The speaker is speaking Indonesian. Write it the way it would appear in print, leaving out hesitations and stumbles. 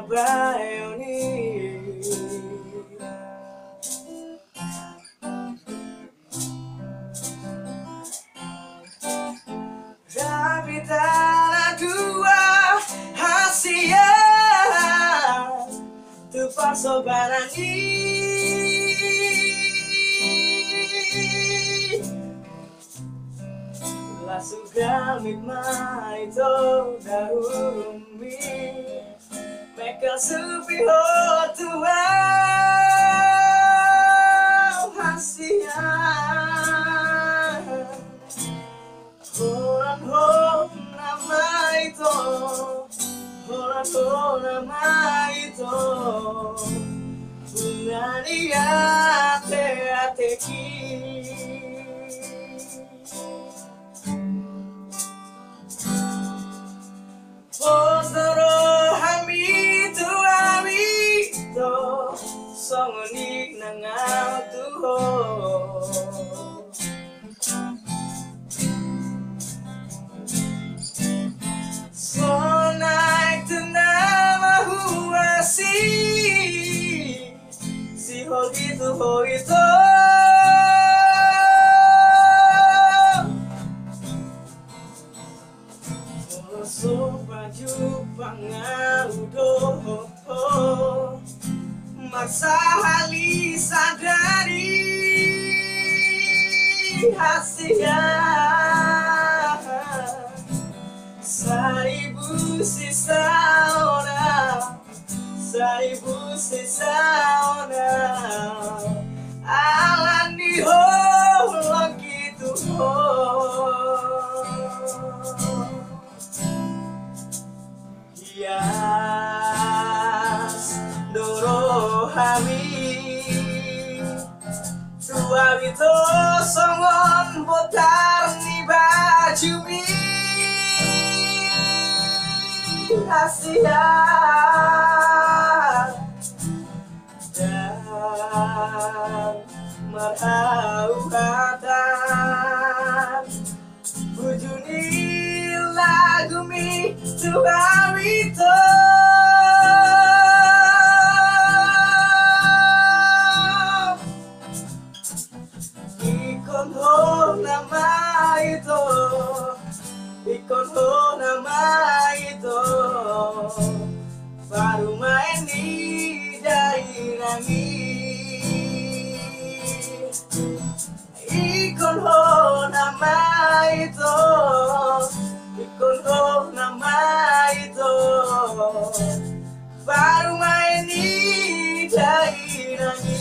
bayoni Tapi tak dua hasia terpaksa barani La suga midnight oh darumi Meka supi hotua hasia Horan ho nama itu Horan ho nama itu Bunga dia te-ateki Posoro hamito hamito Songonik nangatuho Sonaik tunama huasi Si hogito hogito So baju pangarudo Maksa hali sadari hasia Seribu sisa orang Seribu sisa orang Alani ho gitu ho Yes, doro hami Tua itu songon botar ni baju mi Hasia Dan merhauhatan Bujuni lagu mi Tua itu Ikon ho nama itu Ikon ho nama itu Baru main di daerah ini Ikon ho nama itu Ikon ho nama itu Baru main di daerah ini